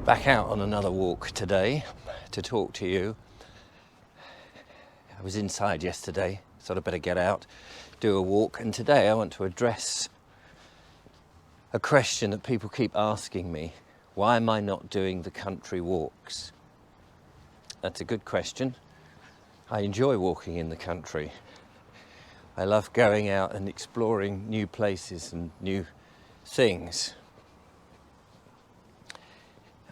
Back out on another walk today to talk to you. I was inside yesterday, thought I'd better get out, do a walk, and today I want to address a question that people keep asking me. Why am I not doing the country walks? That's a good question. I enjoy walking in the country. I love going out and exploring new places and new things.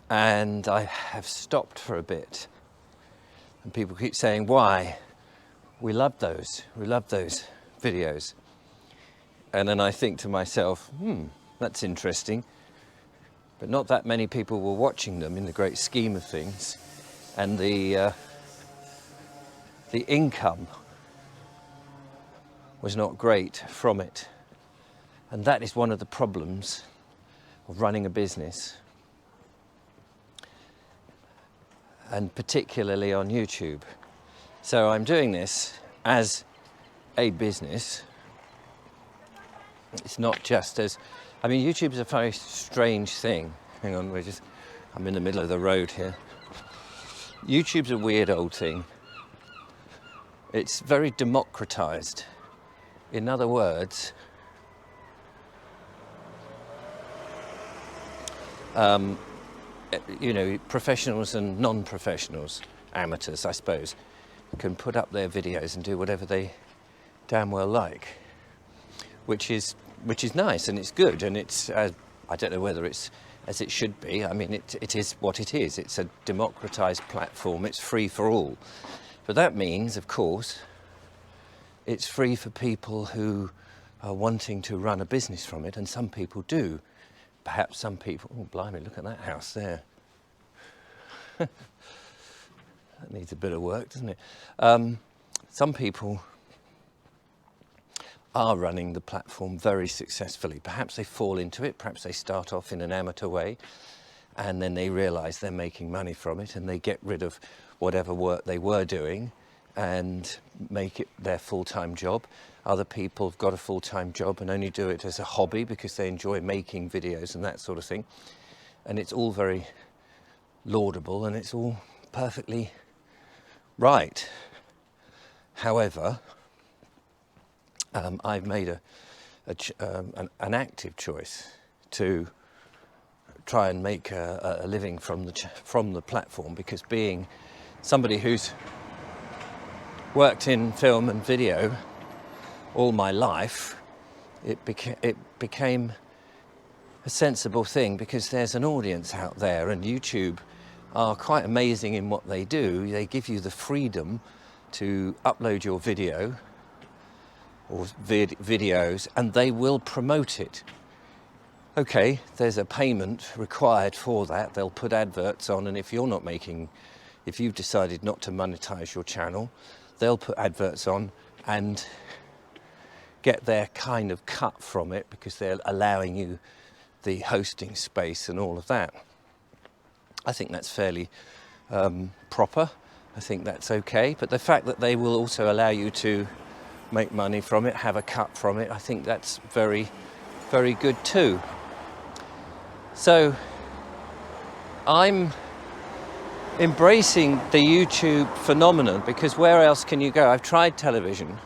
And I have stopped for a bit. And people keep saying, why? We love those videos. And then I think to myself, that's interesting. But not that many people were watching them in the great scheme of things. And the income was not great from it. And that is one of the problems of running a business. And particularly on YouTube. So I'm doing this as a business. It's not just as, YouTube is a very strange thing. Hang on, I'm in the middle of the road here. YouTube's a weird old thing. It's very democratized. In other words, professionals and non-professionals, amateurs, I suppose, can put up their videos and do whatever they damn well like, which is nice and it's good, and it's I don't know whether it's as it should be. It is what it is. It's a democratized platform. It's free for all, but that means, of course, it's free for people who are wanting to run a business from it, and some people do. Perhaps some people, oh blimey, look at that house there. That needs a bit of work, doesn't it? Some people are running the platform very successfully. Perhaps they fall into it, perhaps they start off in an amateur way, and then they realise they're making money from it, and they get rid of whatever work they were doing and make it their full-time job. Other people have got a full-time job and only do it as a hobby because they enjoy making videos and that sort of thing. And it's all very laudable and it's all perfectly right. However, I've made an active choice to try and make a living from the platform, because being somebody who's worked in film and video all my life, it became a sensible thing, because there's an audience out there, and YouTube are quite amazing in what they do. They give you the freedom to upload your video or videos, and they will promote it. Okay, there's a payment required for that. They'll put adverts on, and if you've decided not to monetize your channel, they'll put adverts on and get their kind of cut from it, because they're allowing you the hosting space and all of that. I think that's fairly proper. I think that's okay. But the fact that they will also allow you to make money from it, have a cut from it, I think that's very, very good too. So I'm embracing the YouTube phenomenon, because where else can you go? I've tried television.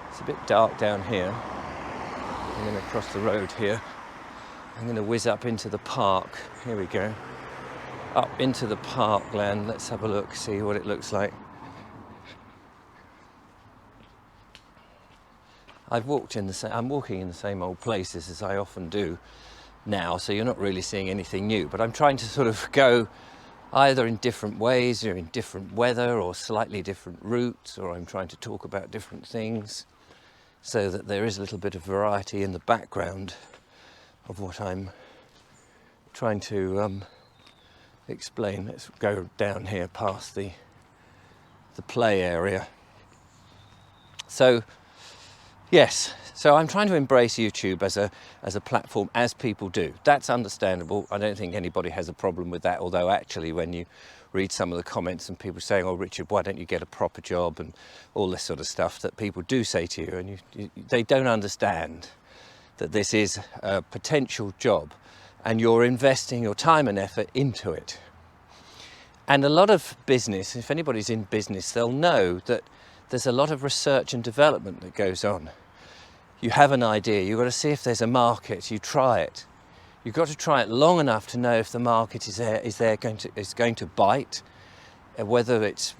It's a bit dark down here. I'm going to cross the road here. I'm going to whiz up into the park. Here we go. Up into the parkland. Let's have a look, see what it looks like. I'm walking in the same old places as I often do now, so you're not really seeing anything new, but I'm trying to sort of go either in different ways or in different weather or slightly different routes, or I'm trying to talk about different things, so that there is a little bit of variety in the background of what I'm trying to explain. Let's go down here past the play area. So yes, so I'm trying to embrace YouTube as a platform, as people do. That's understandable. I don't think anybody has a problem with that, although actually when you read some of the comments and people saying, oh Richard, why don't you get a proper job, and all this sort of stuff that people do say to you, and they don't understand that this is a potential job, and you're investing your time and effort into it. And a lot of business, if anybody's in business, they'll know that there's a lot of research and development that goes on. You have an idea, you've got to see if there's a market, you try it. You've got to try it long enough to know if the market is going to bite, whether it's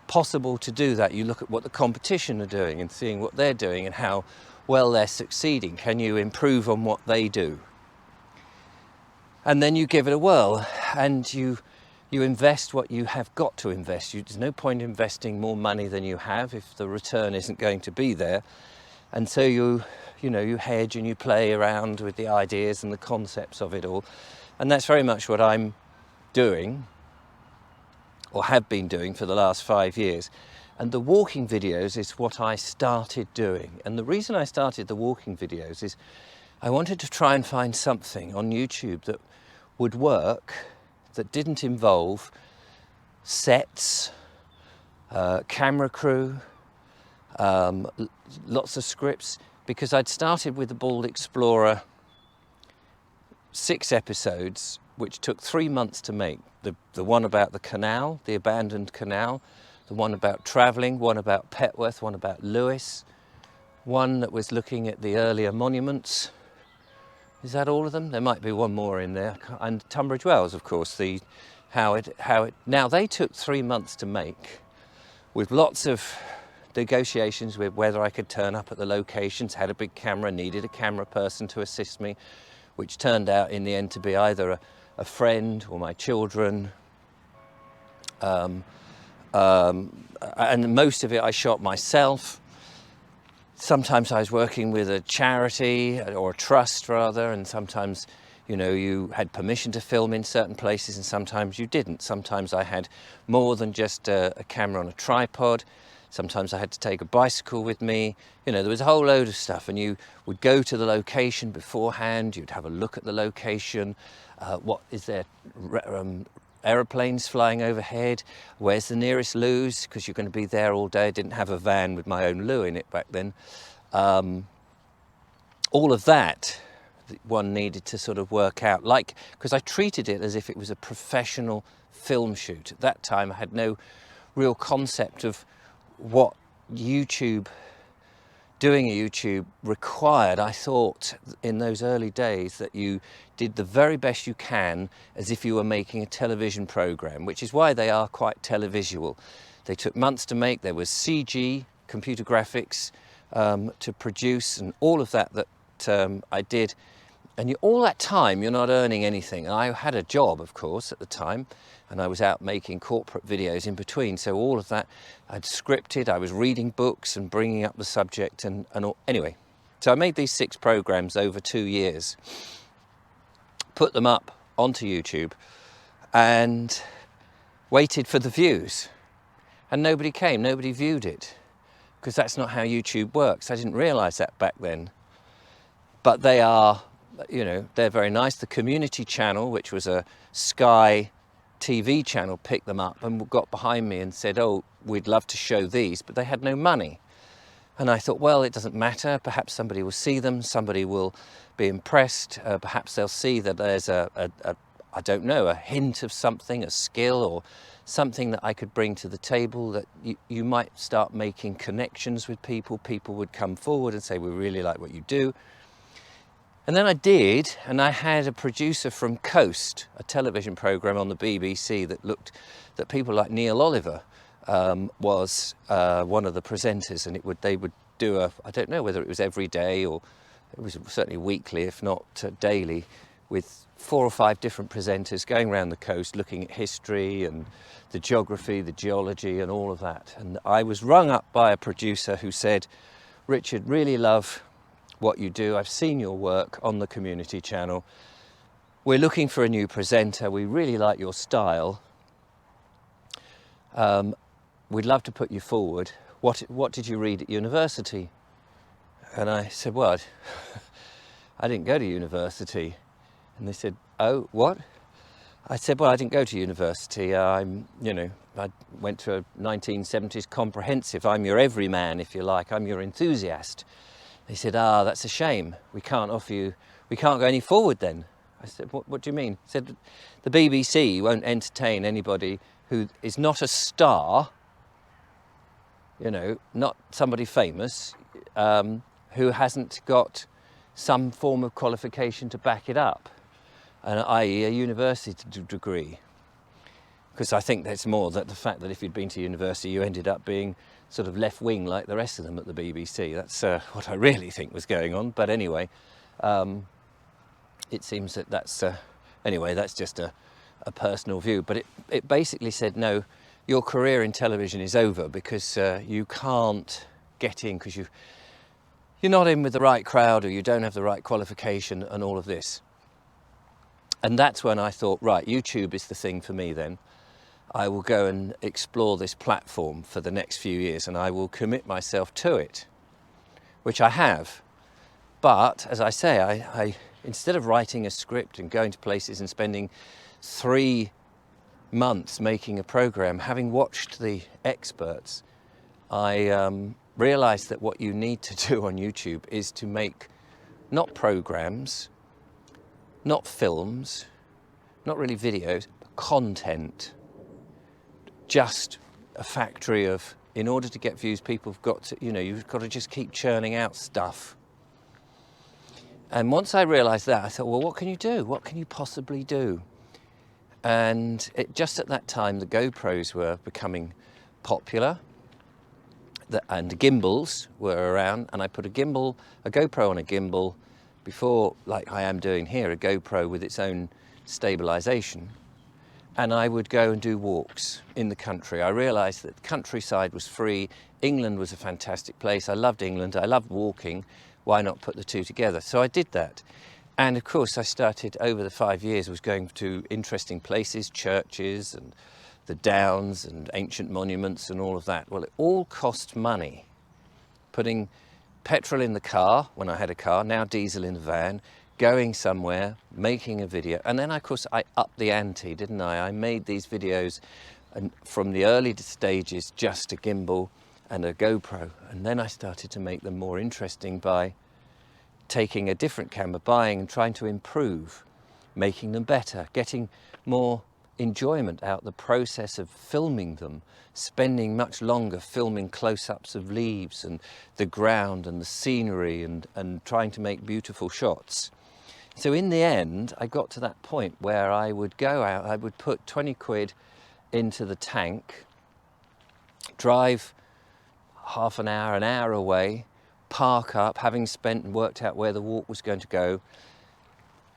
possible to do that. You look at what the competition are doing and seeing what they're doing and how well they're succeeding. Can you improve on what they do? And then you give it a whirl, and you invest what you have got to invest. There's no point investing more money than you have if the return isn't going to be there. And so you hedge and you play around with the ideas and the concepts of it all. And that's very much what I'm doing, or have been doing for the last 5 years. And the walking videos is what I started doing. And the reason I started the walking videos is I wanted to try and find something on YouTube that would work, that didn't involve sets, camera crew, lots of scripts, because I'd started with the Bald Explorer 6 episodes, which took 3 months to make. The one about the canal, the abandoned canal, the one about travelling, one about Petworth, one about Lewis, one that was looking at the earlier monuments. Is that all of them? There might be one more in there. And Tunbridge Wells, of course, how it. Now, they took 3 months to make, with lots of negotiations with whether I could turn up at the locations, had a big camera, needed a camera person to assist me, which turned out in the end to be either a friend or my children. And most of it I shot myself. Sometimes I was working with a charity, or a trust rather, and sometimes, you had permission to film in certain places and sometimes you didn't. Sometimes I had more than just a camera on a tripod. Sometimes I had to take a bicycle with me. There was a whole load of stuff, and you would go to the location beforehand, you'd have a look at the location. What is there? Aeroplanes flying overhead? Where's the nearest loos? Because you're going to be there all day. I didn't have a van with my own loo in it back then. All of that one needed to sort of work out, because I treated it as if it was a professional film shoot. At that time I had no real concept of what doing a YouTube required. I thought in those early days that you did the very best you can as if you were making a television program, which is why they are quite televisual. They took months to make. There was CG, computer graphics, to produce, and all of that I did. And all that time you're not earning anything. I had a job, of course, at the time, and I was out making corporate videos in between. So all of that I'd scripted. I was reading books and bringing up the subject and all. Anyway, so I made these 6 programs over 2 years, put them up onto YouTube, and waited for the views. And nobody came, nobody viewed it, because that's not how YouTube works. I didn't realise that back then. But they are, they're very nice. The community channel, which was a Sky TV channel, picked them up and got behind me and said, oh, we'd love to show these, but they had no money. And I thought, well, it doesn't matter. Perhaps somebody will see them, somebody will be impressed. Perhaps they'll see that there's I don't know, a hint of something, a skill or something that I could bring to the table, that you might start making connections with people. People would come forward and say, we really like what you do. And then I did, and I had a producer from Coast, a television programme on the BBC that people like Neil Oliver was one of the presenters, and they would do I don't know whether it was every day or it was certainly weekly, if not daily, with 4 or 5 different presenters going around the coast looking at history and the geography, the geology and all of that. And I was rung up by a producer who said, Richard, really love what you do. I've seen your work on the community channel. We're looking for a new presenter. We really like your style. We'd love to put you forward. What did you read at university? And I said, well, I didn't go to university. And they said, oh, what? I said, well, I didn't go to university. I went to a 1970s comprehensive. I'm your everyman, if you like. I'm your enthusiast. They said, that's a shame. We can't offer you we can't go any forward then. I said, what do you mean? He said, the BBC won't entertain anybody who is not a star, you know, not somebody famous, who hasn't got some form of qualification to back it up, i.e. a university degree. Because I think that's more that the fact that if you'd been to university, you ended up being sort of left wing like the rest of them at the BBC. That's what I really think was going on. But anyway, it seems that anyway, that's just a personal view. But it basically said, no, your career in television is over because you can't get in because you're not in with the right crowd, or you don't have the right qualification and all of this. And that's when I thought, right, YouTube is the thing for me then. I will go and explore this platform for the next few years and I will commit myself to it, which I have. But as I say, I instead of writing a script and going to places and spending 3 months making a program, having watched the experts, I realized that what you need to do on YouTube is to make not programs, not films, not really videos, but content. Just a factory of, in order to get views, people have got to, you've got to just keep churning out stuff. And once I realized that, I thought, well, what can you do? What can you possibly do? And just at that time, the GoPros were becoming popular, and the gimbals were around, and I put a GoPro on a gimbal before, like I am doing here, a GoPro with its own stabilization. And I would go and do walks in the country. I realized that the countryside was free. England was a fantastic place. I loved England. I loved walking. Why not put the two together? So I did that. And of course, I started over the 5 years, was going to interesting places, churches and the Downs and ancient monuments and all of that. Well, it all cost money. Putting petrol in the car when I had a car, now diesel in the van, going somewhere, making a video. And then, of course, I upped the ante, didn't I? I made these videos from the early stages, just a gimbal and a GoPro. And then I started to make them more interesting by taking a different camera, buying and trying to improve, making them better, getting more enjoyment out the process of filming them, spending much longer filming close-ups of leaves and the ground and the scenery and trying to make beautiful shots. So in the end, I got to that point where I would go out, I would put 20 quid into the tank, drive half an hour away, park up, having spent and worked out where the walk was going to go,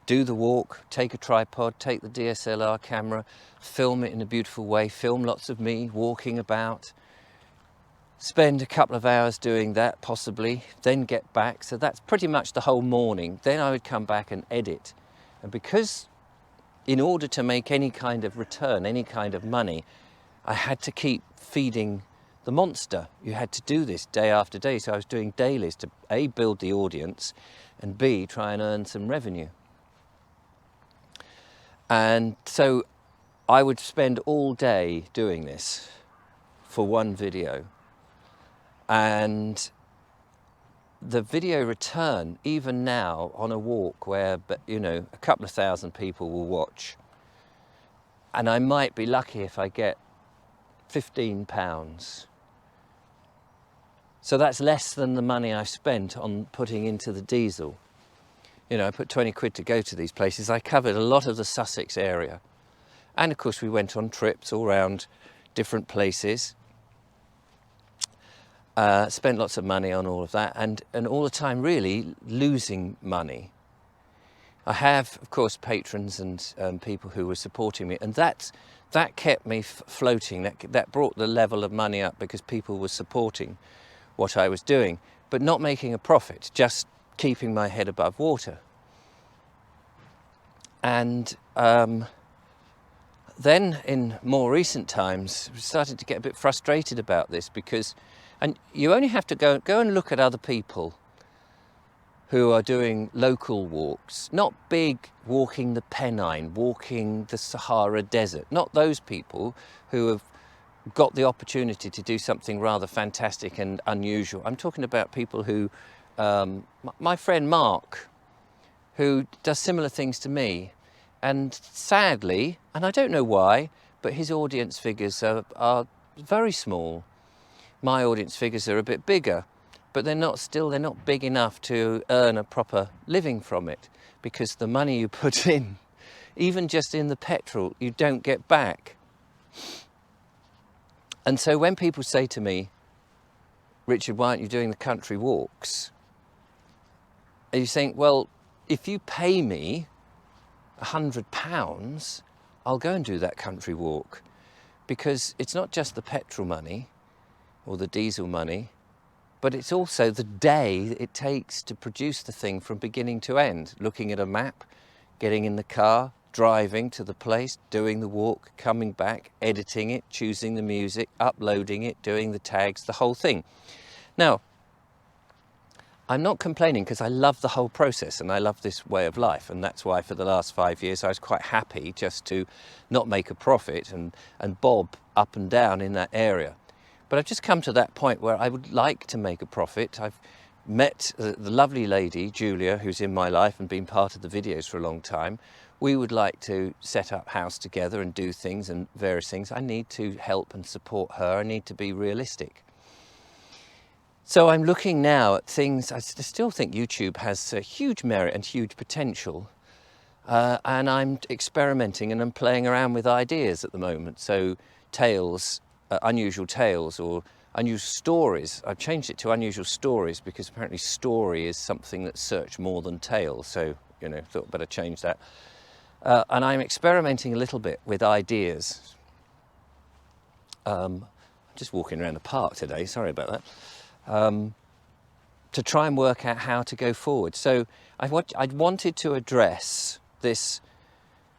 do the walk, take a tripod, take the DSLR camera, film it in a beautiful way, film lots of me walking about, spend a couple of hours doing that possibly, then get back. So that's pretty much the whole morning. Then I would come back and edit. And because in order to make any kind of return, any kind of money, I had to keep feeding the monster. You had to do this day after day. So I was doing dailies to A, build the audience, and B, try and earn some revenue. And so I would spend all day doing this for one video. And the video return, even now on a walk where, a couple of thousand people will watch, and I might be lucky if I get £15. So that's less than the money I spent on putting into the diesel. I put 20 quid to go to these places. I covered a lot of the Sussex area. And of course we went on trips all around different places. Spent lots of money on all of that, and all the time really losing money. I have, of course, patrons and people who were supporting me, and that kept me floating. That brought the level of money up because people were supporting what I was doing, but not making a profit, just keeping my head above water. And then in more recent times, I started to get a bit frustrated about this because, and you only have to go and look at other people who are doing local walks, not big, walking the Pennine, walking the Sahara Desert, not those people who have got the opportunity to do something rather fantastic and unusual. I'm talking about people who, my friend Mark, who does similar things to me. And sadly, and I don't know why, but his audience figures are very small. My audience figures are a bit bigger, but they're not big enough to earn a proper living from it, because the money you put in, even just in the petrol, you don't get back. And so when people say to me, Richard, why aren't you doing the country walks? And you think, well, if you pay me £100, I'll go and do that country walk, because it's not just the petrol money or the diesel money, but it's also the day it takes to produce the thing from beginning to end. Looking at a map, getting in the car, driving to the place, doing the walk, coming back, editing it, choosing the music, uploading it, doing the tags, the whole thing. Now, I'm not complaining, because I love the whole process and I love this way of life, and that's why for the last 5 years I was quite happy just to not make a profit and bob up and down in that area. But I've just come to that point where I would like to make a profit. I've met the lovely lady, Julia, who's in my life and been part of the videos for a long time. We would like to set up house together and do things and various things. I need to help and support her. I need to be realistic. So I'm looking now at things. I still think YouTube has a huge merit and huge potential. And I'm experimenting and I'm playing around with ideas at the moment. So tales, unusual tales or unusual stories. I've changed it to unusual stories because apparently story is something that's searched more than tale. So, you know, thought better change that. And I'm experimenting a little bit with ideas. I'm just walking around the park today, sorry about that. To try and work out how to go forward. So I'd wanted to address this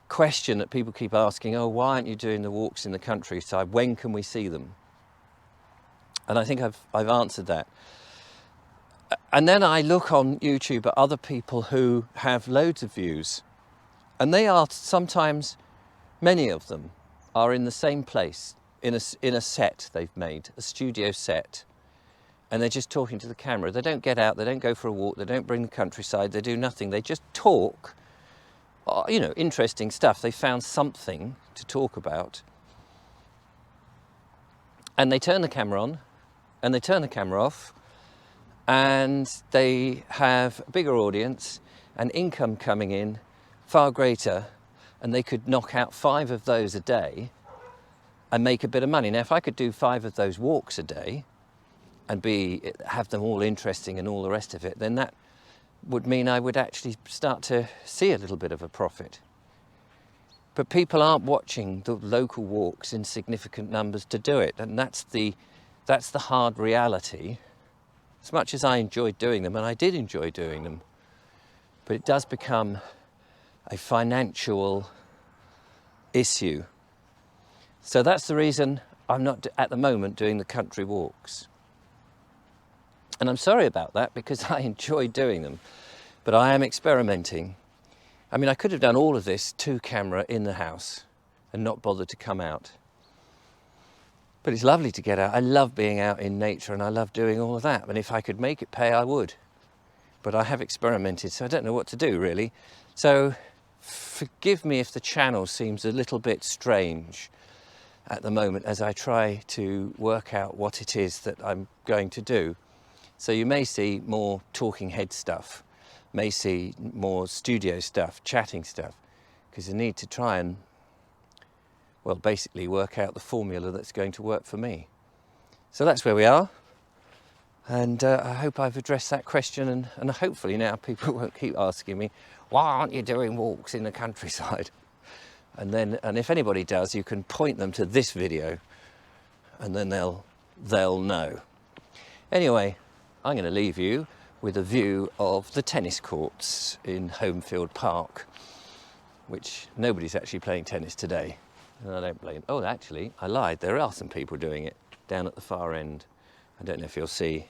question that people keep asking, oh, why aren't you doing the walks in the countryside? When can we see them? And I think I've answered that. And then I look on YouTube at other people who have loads of views, and they are sometimes, many of them are in the same place, in a set they've made, a studio set, and they're just talking to the camera. They don't get out, they don't go for a walk, they don't bring the countryside, they do nothing. They just talk, you know, interesting stuff. They found something to talk about. And they turn the camera on, and they turn the camera off, and they have a bigger audience and income coming in far greater, and they could knock out 5 of those a day and make a bit of money. Now, if I could do 5 of those walks a day and have them all interesting and all the rest of it, then that would mean I would actually start to see a little bit of a profit. But people aren't watching the local walks in significant numbers to do it, and that's the hard reality. As much as I enjoyed doing them, and I did enjoy doing them, but it does become a financial issue. So that's the reason I'm not at the moment doing the country walks. And I'm sorry about that, because I enjoy doing them, but I am experimenting. I mean, I could have done all of this to camera in the house and not bothered to come out. But it's lovely to get out. I love being out in nature and I love doing all of that. And if I could make it pay, I would. But I have experimented, so I don't know what to do, really. So forgive me if the channel seems a little bit strange at the moment as I try to work out what it is that I'm going to do. So you may see more talking head stuff, may see more studio stuff, chatting stuff, because I need to try and, well, basically work out the formula that's going to work for me. So that's where we are. And I hope I've addressed that question, and hopefully now people won't keep asking me, why aren't you doing walks in the countryside? And if anybody does, you can point them to this video and then they'll know. Anyway, I'm going to leave you with a view of the tennis courts in Homefield Park, which nobody's actually playing tennis today. And I don't blame. Oh, actually, I lied. There are some people doing it down at the far end. I don't know if you'll see.